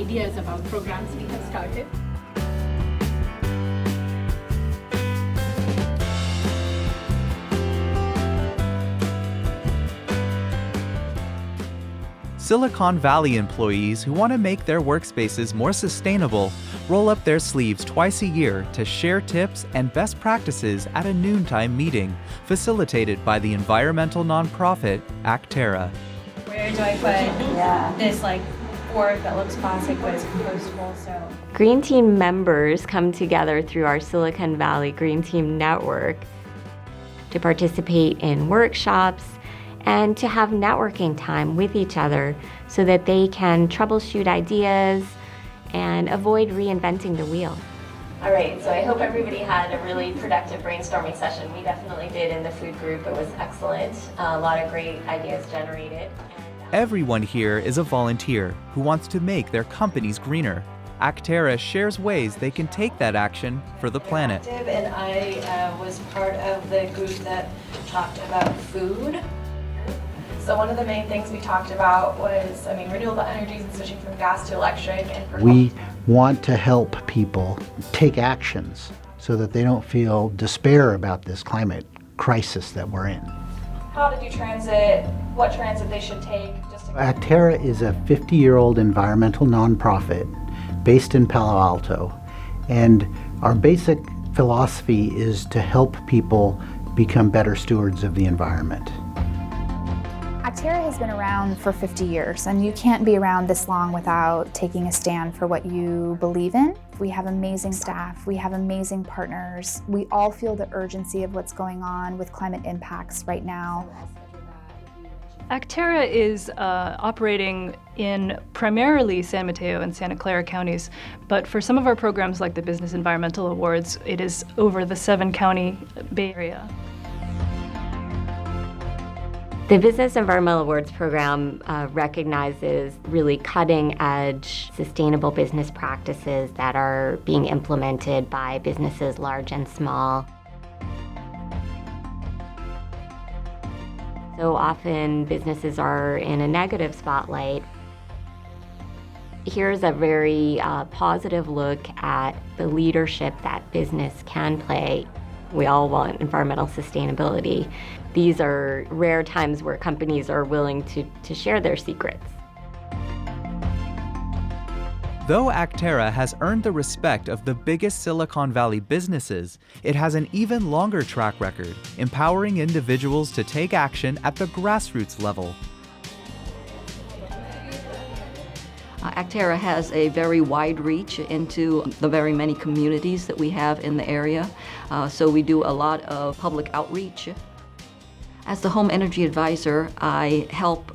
ideas about programs we have started. Silicon Valley employees who want to make their workspaces more sustainable roll up their sleeves twice a year to share tips and best practices at a noontime meeting facilitated by the environmental nonprofit Acterra. Where do I put this board that looks plastic but is compostable? So Green Team members come together through our Silicon Valley Green Team network to participate in workshops and to have networking time with each other so that they can troubleshoot ideas and avoid reinventing the wheel. All right, so I hope everybody had a really productive brainstorming session. We definitely did in the food group. It was excellent. A lot of great ideas generated. Everyone here is a volunteer who wants to make their companies greener. Acterra shares ways they can take that action for the planet. And I was part of the group that talked about food. So one of the main things we talked about was, renewable energies and switching from gas to electric. And we want to help people take actions so that they don't feel despair about this climate crisis that we're in. How to do transit, what transit they should take. Acterra is a 50-year-old environmental nonprofit based in Palo Alto, and our basic philosophy is to help people become better stewards of the environment. Acterra has been around for 50 years, and you can't be around this long without taking a stand for what you believe in. We have amazing staff, we have amazing partners. We all feel the urgency of what's going on with climate impacts right now. Acterra is operating in primarily San Mateo and Santa Clara counties, but for some of our programs like the Business Environmental Awards, it is over the 7-county Bay Area. The Business Environmental Awards program recognizes really cutting-edge sustainable business practices that are being implemented by businesses large and small. So often businesses are in a negative spotlight. Here's a very positive look at the leadership that business can play. We all want environmental sustainability. These are rare times where companies are willing to share their secrets. Though Acterra has earned the respect of the biggest Silicon Valley businesses, it has an even longer track record, empowering individuals to take action at the grassroots level. Acterra has a very wide reach into the very many communities that we have in the area, so we do a lot of public outreach. As the Home Energy Advisor, I help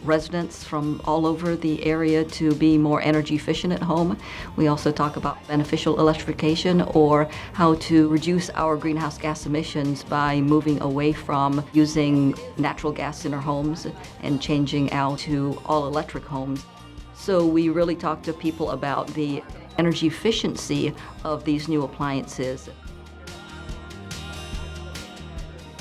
residents from all over the area to be more energy efficient at home. We also talk about beneficial electrification or how to reduce our greenhouse gas emissions by moving away from using natural gas in our homes and changing out to all-electric homes. So we really talk to people about the energy efficiency of these new appliances.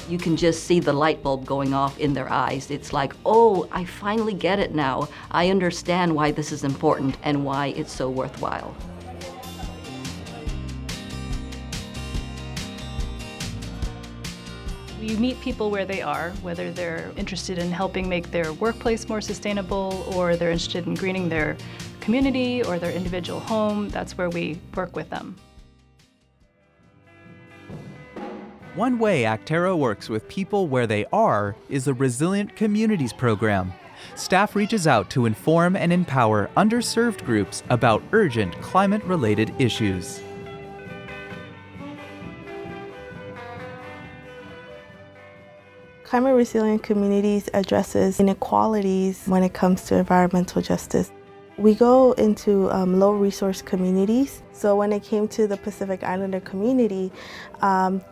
You can just see the light bulb going off in their eyes. It's like, oh, I finally get it now. I understand why this is important and why it's so worthwhile. We meet people where they are, whether they're interested in helping make their workplace more sustainable or they're interested in greening their community or their individual home. That's where we work with them. One way Acterra works with people where they are is the Resilient Communities program. Staff reaches out to inform and empower underserved groups about urgent climate-related issues. Climate Resilient Communities addresses inequalities when it comes to environmental justice. We go into low-resource communities. So when it came to the Pacific Islander community,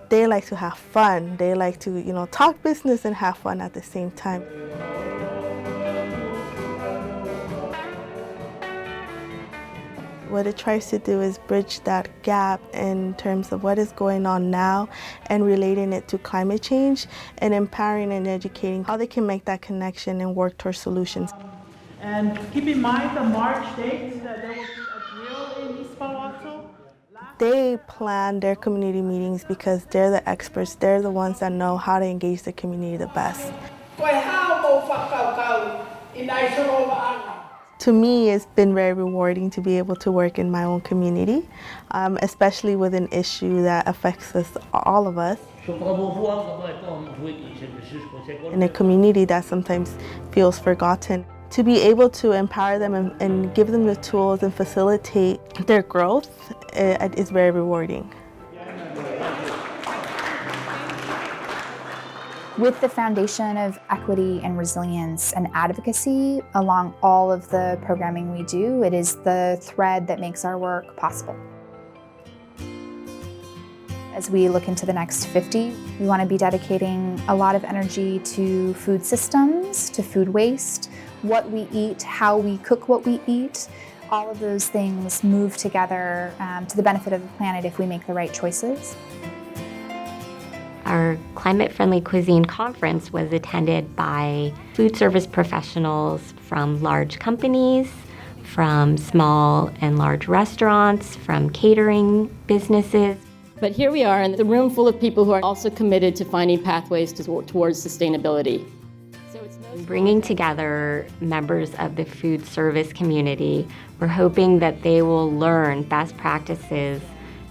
they like to have fun. They like to, talk business and have fun at the same time. What it tries to do is bridge that gap in terms of what is going on now and relating it to climate change and empowering and educating how they can make that connection and work towards solutions. And keep in mind the March date that there will be a drill in East Palo Alto. They plan their community meetings because they're the experts. They're the ones that know how to engage the community the best. To me, it's been very rewarding to be able to work in my own community, especially with an issue that affects us, all of us. In a community that sometimes feels forgotten. To be able to empower them and give them the tools and facilitate their growth is very rewarding. With the foundation of equity and resilience and advocacy along all of the programming we do, it is the thread that makes our work possible. As we look into the next 50, we want to be dedicating a lot of energy to food systems, to food waste, what we eat, how we cook what we eat. All of those things move together to the benefit of the planet if we make the right choices. Our climate-friendly cuisine conference was attended by food service professionals from large companies, from small and large restaurants, from catering businesses. But here we are in the room full of people who are also committed to finding pathways towards sustainability. Bringing together members of the food service community, we're hoping that they will learn best practices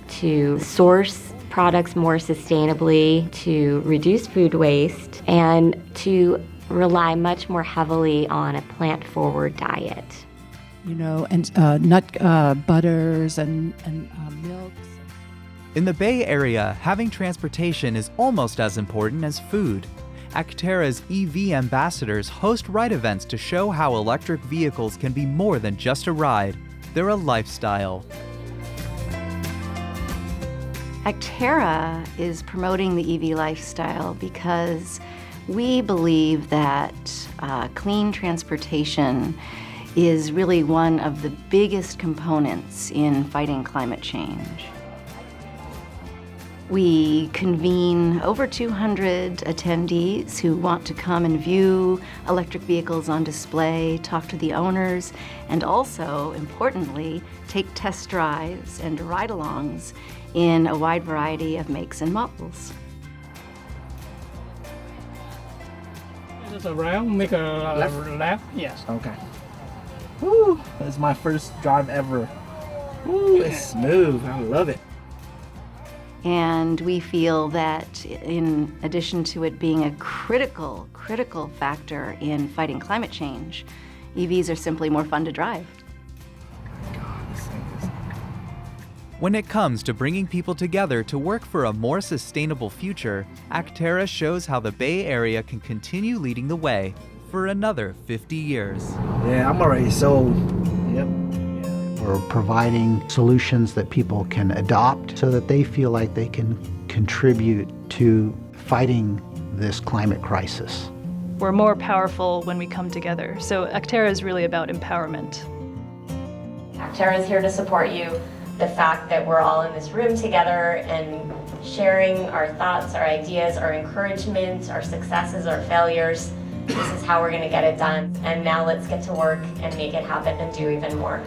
to source products more sustainably, to reduce food waste, and to rely much more heavily on a plant-forward diet. You know, and nut butters and milks. In the Bay Area, having transportation is almost as important as food. Acterra's EV ambassadors host ride events to show how electric vehicles can be more than just a ride. They're a lifestyle. Acterra is promoting the EV lifestyle because we believe that clean transportation is really one of the biggest components in fighting climate change. We convene over 200 attendees who want to come and view electric vehicles on display, talk to the owners, and also, importantly, take test drives and ride-alongs in a wide variety of makes and models. Just around, make a left? Yes. Okay. Woo! That's my first drive ever. Woo! It's smooth. I love it. And we feel that in addition to it being a critical factor in fighting climate change, EVs are simply more fun to drive. When it comes to bringing people together to work for a more sustainable future, Acterra shows how the Bay Area can continue leading the way for another 50 years. Yeah, I'm already sold. Yep. We're providing solutions that people can adopt so that they feel like they can contribute to fighting this climate crisis. We're more powerful when we come together. So Acterra is really about empowerment. Acterra is here to support you. The fact that we're all in this room together and sharing our thoughts, our ideas, our encouragement, our successes, our failures. This is how we're going to get it done. And now let's get to work and make it happen and do even more.